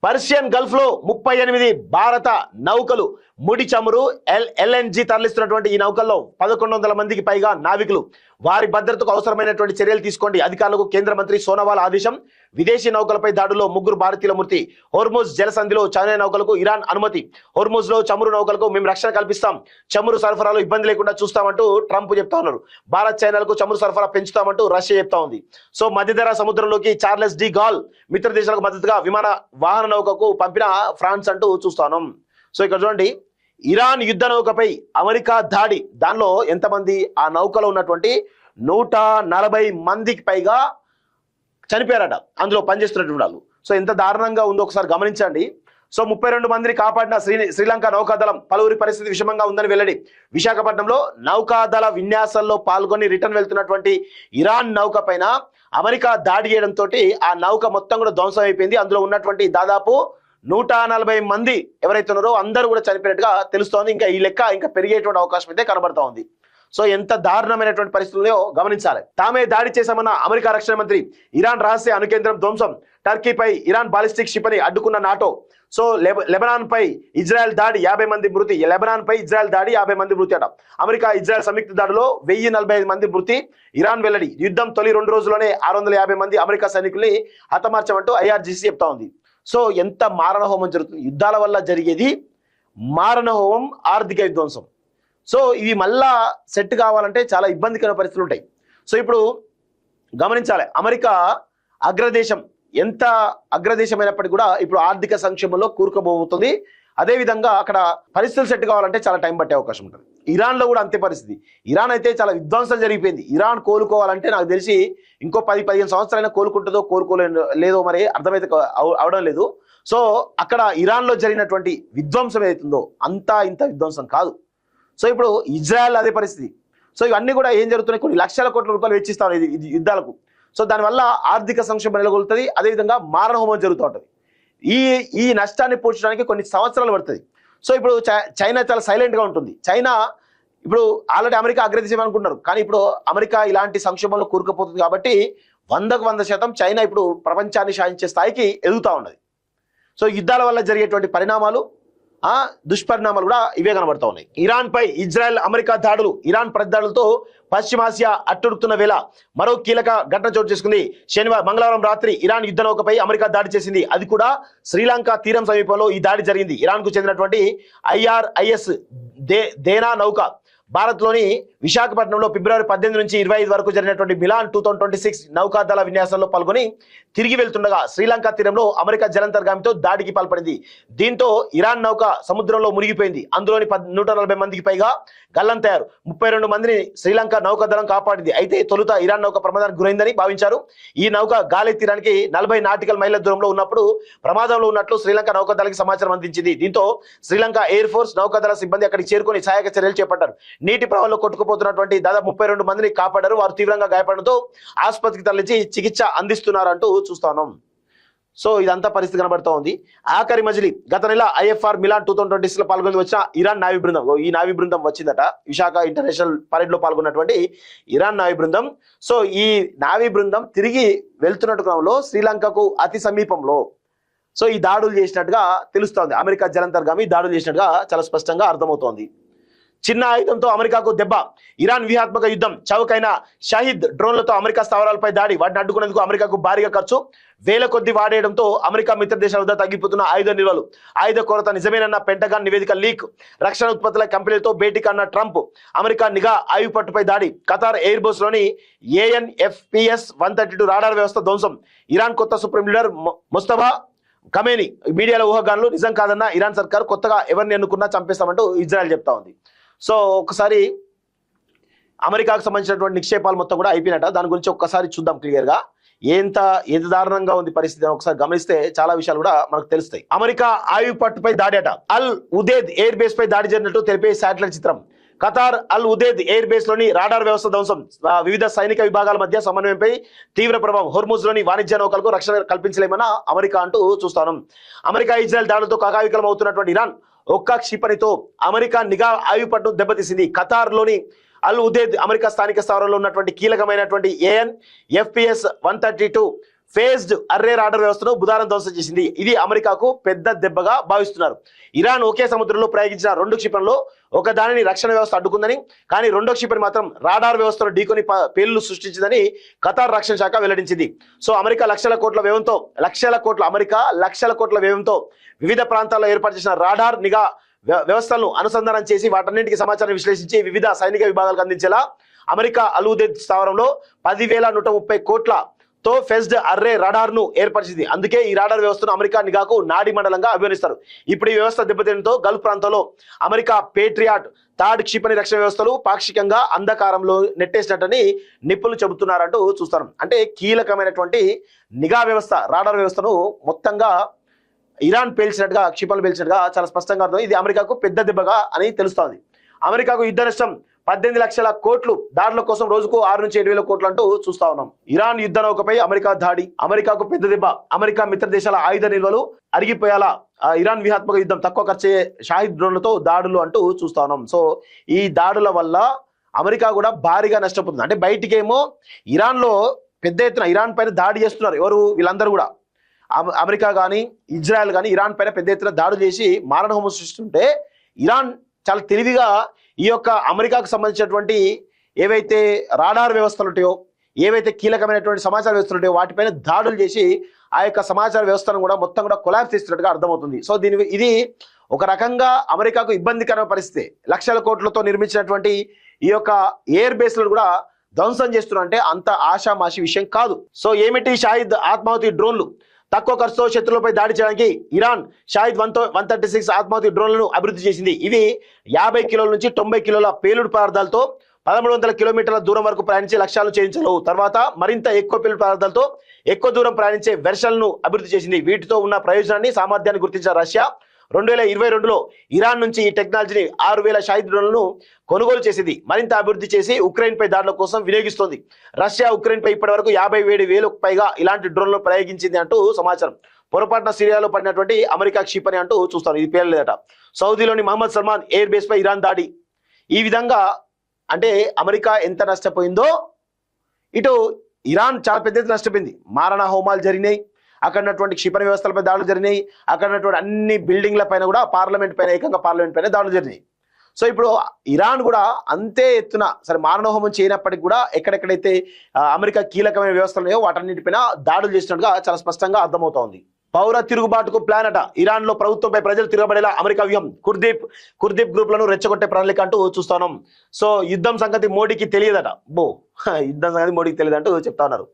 Persian Gulf లో 38 భారత నౌకలు ముడి చమురు ఎల్ఎన్జి తరలిస్తున్నటువంటి ఈ నౌకల్లో 1100 మందికి పైగా నావికులు. వారి భద్రతకు అవసరమైనటువంటి చర్యలు తీసుకోండి అధికారులకు కేంద్ర మంత్రి సోనోవాల్ ఆదేశం. విదేశీ నౌకలపై దాడుల్లో 3 భారతీయుల మృతి. హోర్ముజ్ జలసంధిలో చైనా నౌకలకు ఇరాన్ అనుమతి. హోర్ముజ్ లో చమురు నౌకలకు మేము రక్షణ కల్పిస్తాం, చమురు సరఫరాలో ఇబ్బంది లేకుండా చూస్తామంటూ ట్రంప్ చెప్తా ఉన్నారు. భారత్ చైనాలకు చమురు సరఫరా పెంచుతామంటూ రష్యా చెప్తా ఉంది. సో మధ్యధరా సముద్రంలోకి చార్లెస్ డి గాల్ మిత్ర దేశాలకు మద్దతుగా విమాన వాహన నౌకకు పంపిన ఫ్రాన్స్ అంటూ చూస్తాను. సో ఇక్కడ చూడండి, ఇరాన్ యుద్ధ నౌకపై అమెరికా దాడి. దానిలో ఎంతమంది ఆ నౌకలో ఉన్నటువంటి 140 మందికి పైగా చనిపోయారట, అందులో పనిచేస్తున్నటువంటి వాళ్ళు. సో ఎంత దారుణంగా ఉందో ఒకసారి గమనించండి. సో 32 మందిని కాపాడిన శ్రీలంక నౌకాదళం. పలువురి పరిస్థితి విషమంగా ఉందని వెల్లడి. విశాఖపట్నంలో నౌకాదళ విన్యాసాల్లో పాల్గొని రిటర్న్ వెళ్తున్నటువంటి ఇరాన్ నౌక పైన అమెరికా దాడి చేయడంతో ఆ నౌక మొత్తం కూడా ధ్వంసం అయిపోయింది. అందులో ఉన్నటువంటి దాదాపు 140 మంది ఎవరైతే ఉన్నారో అందరూ కూడా చనిపోయినట్టుగా తెలుస్తోంది. ఇంకా ఈ లెక్క ఇంకా పెరిగేటువంటి అవకాశం అయితే కనబడతా ఉంది. సో ఎంత దారుణమైనటువంటి పరిస్థితుల్లో గమనించాలి. తామే దాడి చేశామన్న అమెరికా రక్షణ మంత్రి. ఇరాన్ రహస్య అణుకేంద్రం ధ్వంసం. టర్కీపై ఇరాన్ బాలిస్టిక్ క్షిపణి అడ్డుకున్న నాటో. సో లెబనాన్ పై ఇజ్రాయెల్ దాడి 50 మంది మృతి. లెబనాన్ పై ఇజ్రాయెల్ దాడి 50 మంది మృతి అట. అమెరికా ఇజ్రాయెల్ సంయుక్త దాడిలో 1045 మంది మృతి. ఇరాన్ వెల్లడి. యుద్ధం తొలి 2 రోజుల్లోనే 650 మంది అమెరికా సైనికుల్ని హతమార్చమంటూ IRGC చెప్తా ఉంది. సో ఎంత మారణ హోమం జరుగుతుంది. యుద్ధాల వల్ల జరిగేది మారణ హోమం, ఆర్థిక విధ్వంసం. సో ఇవి మళ్ళా సెట్ కావాలంటే చాలా ఇబ్బందికర పరిస్థితులు ఉంటాయి. సో ఇప్పుడు గమనించాలి, అమెరికా అగ్రదేశం, ఎంత అగ్రదేశమైనప్పటికీ కూడా ఇప్పుడు ఆర్థిక సంక్షేమంలో కూరుకుపోతుంది. అదేవిధంగా అక్కడ పరిస్థితులు సెట్ కావాలంటే చాలా టైం పట్టే అవకాశం ఉంటుంది. ఇరాన్లో కూడా అంతే పరిస్థితి. ఇరాన్ అయితే చాలా విధ్వంసం జరిగిపోయింది. ఇరాన్ కోలుకోవాలంటే నాకు తెలిసి ఇంకో 10-15 సంవత్సరాలైనా కోలుకుంటుందో లేదో మరి అర్థమైతే అవడం లేదు. సో అక్కడ ఇరాన్లో జరిగినటువంటి విధ్వంసం ఏదైతుందో అంతా ఇంత విధ్వంసం కాదు. సో ఇప్పుడు ఇజ్రాయెల్ అదే పరిస్థితి. సో ఇవన్నీ కూడా ఏం జరుగుతున్నాయి, కొన్ని లక్షల కోట్ల రూపాయలు వెచ్చిస్తాను ఇది యుద్ధాలకు. సో దానివల్ల ఆర్థిక సంక్షేమం నెలకొల్తుంది. అదేవిధంగా మారణ హోమం జరుగుతూ ఉంటుంది. ఈ నష్టాన్ని పూడ్చడానికి కొన్ని సంవత్సరాలు పడుతుంది. సో ఇప్పుడు చైనా చాలా సైలెంట్గా ఉంటుంది. చైనా ఇప్పుడు ఆల్రెడీ అమెరికా అగ్రదేశం అనుకుంటున్నారు, కానీ ఇప్పుడు అమెరికా ఇలాంటి సంక్షేమంలో కూరుకుపోతుంది కాబట్టి 100% చైనా ఇప్పుడు ప్రపంచాన్ని శాసించే స్థాయికి ఎదుగుతూ ఉన్నది. సో యుద్ధాల వల్ల జరిగేటువంటి పరిణామాలు, దుష్పరిణామాలు కూడా ఇవే కనబడతా ఉన్నాయి. ఇరాన్ పై ఇజ్రాయెల్ అమెరికా దాడులు. ఇరాన్ ప్రతిదాడులతో పశ్చిమాసియా అట్టుడుకుతున్న వేళ మరో కీలక ఘటన చోటు చేసుకుంది. మంగళవారం రాత్రి ఇరాన్ యుద్ధ నౌకపై అమెరికా దాడి చేసింది. అది కూడా శ్రీలంక తీరం సమీపంలో ఈ దాడి జరిగింది. ఇరాన్ కు చెందినటువంటి IRIS దేనా నౌక భారత్లోని విశాఖపట్నంలో ఫిబ్రవరి 18 నుంచి 25 వరకు జరిగినటువంటి మిలాన్ 2026 నౌకాదళ విన్యాసంలో పాల్గొని తిరిగి వెళ్తుండగా శ్రీలంక తీరంలో అమెరికా జలంతర్గామితో దాడికి పాల్పడింది. దీంతో ఇరాన్ నౌక సముద్రంలో మునిగిపోయింది. అందులోని 140 మందికి పైగా గల్లంతయ్యారు. 32 మందిని శ్రీలంక నౌకాదళం కాపాడింది. అయితే తొలుత ఇరాన్ నౌక ప్రమాదానికి గురైందని భావించారు. ఈ నౌక గాలి తీరానికి 40 నాటికల్ మైళ్ళ దూరంలో ఉన్నప్పుడు ప్రమాదంలో ఉన్నట్లు శ్రీలంక నౌకాదళానికి సమాచారం అందించింది. దీంతో శ్రీలంక ఎయిర్ ఫోర్స్ నౌకాదళ సిబ్బంది అక్కడికి చేరుకొని సహాయక చర్యలు చేపట్టారు. నీటి ప్రవాహంలో కొట్టుకుపోతున్నటువంటి దాదాపు 32 మందిని కాపాడారు. వారు తీవ్రంగా గాయపడడంతో ఆసుపత్రికి తరలించి చికిత్స అందిస్తున్నారంటూ చూస్తున్నాం. సో ఇదంతా పరిస్థితి కనబడుతూ ఉంది. ఆఖరి మజిలీ గత నెల IFR మిలాన్ 2026 లో పాల్గొని వచ్చిన ఇరాన్ నావీ బృందం. ఈ నావీ బృందం వచ్చిందట విశాఖ ఇంటర్నేషనల్ పరేడ్ లో పాల్గొన్నటువంటి ఇరాన్ నావీ బృందం. సో ఈ నావీ బృందం తిరిగి వెళ్తున్నట్టు క్రమంలో శ్రీలంకకు అతి సమీపంలో సో ఈ దాడులు చేసినట్టుగా తెలుస్తోంది. అమెరికా జలంతర్గామి దాడులు చేసినట్టుగా చాలా స్పష్టంగా అర్థమవుతోంది. చిన్న ఆయుధంతో అమెరికాకు దెబ్బ. ఇరాన్ వ్యూహాత్మక యుద్ధం. చౌకైన షాహిద్ డ్రోన్లతో అమెరికా స్థావరాలపై దాడి. వాటిని అడ్డుకునేందుకు అమెరికాకు భారీగా ఖర్చు. వేల కొద్ది వాడేయడంతో అమెరికా మిత్ర దేశాల వద్ద తగ్గిపోతున్న ఆయుధ నిల్వలు. ఆయుధ కొరత నిజమేనన్న పెంటగాన్ నివేదిక లీక్. రక్షణ ఉత్పత్తుల కంపెనీలతో భేటీకి అన్న ట్రంప్. అమెరికా నిఘా ఆయుధ పట్టుపై దాడి. ఖతార్ ఎయిర్ బేస్ లోని AN/FPS 132 రాడార్ వ్యవస్థ ధ్వంసం. ఇరాన్ కొత్త సుప్రీం లీడర్ ముస్తఫా ఖమేనీ. మీడియాలో ఊహాగానాలు నిజం కాదన్న ఇరాన్ సర్కారు. కొత్తగా ఎవరిని ఎన్నుకున్నా చంపేస్తామంటూ ఇజ్రాయెల్ చెప్తా ఉంది. సో ఒకసారి అమెరికాకు సంబంధించినటువంటి నిక్షేపాలు మొత్తం కూడా అయిపోయినట్ట. దాని గురించి ఒక్కసారి చూద్దాం క్లియర్గా. ఎంత దారుణంగా ఉంది పరిస్థితి ఒకసారి గమనిస్తే చాలా విషయాలు కూడా మనకు తెలుస్తాయి. అమెరికా ఆయుధ పట్టుపై దాడి అట. అల్ ఉదేద్ ఎయిర్ బేస్ పై దాడి జరిగినట్టు తెలిపే శాటిలైట్ చిత్రం. ఖతార్ అల్ ఉదేద్ ఎయిర్ బేస్ లోని రాడార్ వ్యవస్థ ధ్వంసం. వివిధ సైనిక విభాగాల మధ్య సమన్వయంపై తీవ్ర ప్రభావం. హోర్ముజ్ లోని వాణిజ్య నౌకలకు రక్షణ కల్పించలేమన్న అమెరికా అంటూ చూస్తాను. అమెరికా ఇజ్రాయెల్ దాడులతో కాకావికలం అవుతున్నటువంటి ఇరాన్ ఒక్క క్షిపణితో అమెరికా నిఘా ఆయుపట్టు దెబ్బతీసింది. ఖతార్లోని అల్ ఉదేద్ అమెరికా స్థానిక స్థావరంలో ఉన్నటువంటి కీలకమైనటువంటి AN/FPS 132 ఫేజ్డ్ అర్రే రాడార్ వ్యవస్థను బుధవారం ధ్వంసం చేసింది. ఇది అమెరికాకు పెద్ద దెబ్బగా భావిస్తున్నారు. ఇరాన్ ఒకే సముద్రంలో ప్రయోగించిన 2 క్షిపణుల్లో ఒక దానిని రక్షణ వ్యవస్థ అడ్డుకుందని, కానీ రెండో క్షిపణి మాత్రం రాడార్ వ్యవస్థను ఢీకొని పేలులు సృష్టించిందని ఖతార్ రక్షణ శాఖ వెల్లడించింది. సో అమెరికా లక్షల కోట్ల వ్యయంతో వివిధ ప్రాంతాల్లో ఏర్పాటు చేసిన రాడార్ నిఘా వ్యవస్థలను అనుసంధానం చేసి వాటన్నింటికి సమాచారం విశ్లేషించి వివిధ సైనిక విభాగాలకు అందించేలా అమెరికా అల్-ఉదైద్ స్థావరంలో 10,130 కోట్లతో ఫేజ్డ్ అర్రే రాడార్ ను ఏర్పరిచింది. అందుకే ఈ రాడార్ వ్యవస్థను అమెరికా నిఘాకు నాడి మండలంగా అభివర్ణిస్తారు. ఇప్పుడు ఈ వ్యవస్థ దెబ్బతినడంతో గల్ఫ్ ప్రాంతంలో అమెరికా పేట్రియాట్ థర్డ్ క్షిపణి రక్షణ వ్యవస్థలు పాక్షికంగా అంధకారంలో నెట్టేసినట్టని నిపుణులు చెబుతున్నారంటూ చూస్తారు. అంటే కీలకమైనటువంటి నిఘా వ్యవస్థ రాడార్ వ్యవస్థను మొత్తంగా ఇరాన్ పేల్చినట్టుగా, క్షిపణులు పేల్చినట్టుగా చాలా స్పష్టంగా అర్థం. ఇది అమెరికాకు పెద్ద దెబ్బగా అని తెలుస్తోంది. అమెరికాకు యుద్ధ నష్టం 18 లక్షల కోట్లు, దాడుల కోసం రోజుకు 6 నుంచి 7 వేల కోట్లు అంటూ చూస్తా ఉన్నాం. ఇరాన్ యుద్ధ నౌకపై అమెరికా దాడి అమెరికాకు పెద్ద దెబ్బ. అమెరికా మిత్ర దేశాల ఆయుధ నిల్వలు అరిగిపోయేలా ఇరాన్ వ్యూహాత్మక యుద్ధం, తక్కువ ఖర్చే షాహిద్ డ్రోన్లతో దాడులు అంటూ చూస్తా ఉన్నాం. సో ఈ దాడుల వల్ల అమెరికా కూడా భారీగా నష్టపోతుంది. అంటే బయటికేమో ఇరాన్లో పెద్ద ఎత్తున ఇరాన్ పైన దాడి చేస్తున్నారు. ఎవరు? వీళ్ళందరూ కూడా అమెరికా కానీ ఇజ్రాయెల్ కానీ ఇరాన్ పైన పెద్ద ఎత్తున దాడులు చేసి మారణహోమం సృష్టిస్తుంటే ఇరాన్ చాలా తెలివిగా ఈ యొక్క అమెరికాకు సంబంధించినటువంటి ఏవైతే రాడార్ వ్యవస్థలు ఉంటాయో, ఏవైతే కీలకమైనటువంటి సమాచార వ్యవస్థలు ఉంటాయో వాటిపైన దాడులు చేసి ఆ యొక్క సమాచార వ్యవస్థను కూడా మొత్తం కూడా కొలాప్స్ చేస్తున్నట్టుగా అర్థమవుతుంది. సో ఇది ఒక రకంగా అమెరికాకు ఇబ్బందికరమైన పరిస్థితి. లక్షల కోట్లతో నిర్మించినటువంటి ఈ యొక్క ఎయిర్ బేస్లను కూడా ధ్వంసం చేస్తున్నారంటే అంత ఆషామాషి విషయం కాదు. సో ఏమిటి షాహిద్ ఆత్మాహుతి డ్రోన్లు? తక్కువ ఖర్చుతో శత్రువులపై దాడి చేయడానికి ఇరాన్ షాహిద్ 136 ఆత్మాహుతి డ్రోన్లను అభివృద్ధి చేసింది. ఇవి 50 కిలోల నుంచి 90 కిలోల పేలుడు పదార్థాలతో 1300 కిలోమీటర్ల దూరం వరకు ప్రయాణించే లక్ష్యాలను ఛేదించలేవు. తర్వాత మరింత ఎక్కువ పేలుడు పదార్థాలతో ఎక్కువ దూరం ప్రయాణించే వెర్షన్లను అభివృద్ధి చేసింది. వీటితో ఉన్న ప్రయోజనాన్ని, సామర్థ్యాన్ని గుర్తించిన రష్యా 2022లో ఇరాన్ నుంచి ఈ టెక్నాలజీని 6,000 షాహిద్ డ్రోన్లను కొనుగోలు చేసింది. మరింత అభివృద్ధి చేసి ఉక్రెయిన్ పై దాడుల కోసం వినియోగిస్తోంది. రష్యా ఉక్రెయిన్ పై ఇప్పటి వరకు 57,000కు పైగా ఇలాంటి డ్రోన్లను ప్రయోగించింది అంటూ సమాచారం. పొరపాటున సిరియాలో పడినటువంటి అమెరికా క్షిపణి అంటూ చూస్తారు. ఇది పేర్లేదట. సౌదీలోని మహమ్మద్ సల్మాన్ ఎయిర్ బేస్ పై ఇరాన్ దాడి. ఈ విధంగా అంటే అమెరికా ఎంత నష్టపోయిందో ఇటు ఇరాన్ చాలా పెద్ద ఎత్తున నష్టపోయింది. మారణ హోమాలు జరిగినాయి, అక్కడ ఉన్నటువంటి క్షిపణి వ్యవస్థలపై దాడులు జరిగినాయి, అక్కడ ఉన్నటువంటి అన్ని బిల్డింగ్ల పైన కూడా పార్లమెంట్ పైన దాడులు జరిగినాయి. సో ఇప్పుడు ఇరాన్ కూడా అంతే ఎత్తున సరే మారణహోమం చేయనప్పటికీ కూడా ఎక్కడెక్కడైతే అమెరికా కీలకమైన వ్యవస్థలు ఉన్నాయో వాటన్నిటిపైన దాడులు చేసినట్టుగా చాలా స్పష్టంగా అర్థమవుతోంది. పౌర తిరుగుబాటుకు ప్లాన్ అట. ఇరాన్ లో ప్రభుత్వంపై ప్రజలు తిరగబడేలా అమెరికా వ్యూహం. కుర్దీప్ గ్రూప్లను రెచ్చగొట్టే ప్రణాళిక అంటూ చూస్తున్నాం. సో యుద్ధం సంగతి మోడీకి తెలియదట. యుద్ధం సంగతి మోడీకి తెలియదు అంటూ చెప్తా ఉన్నారు.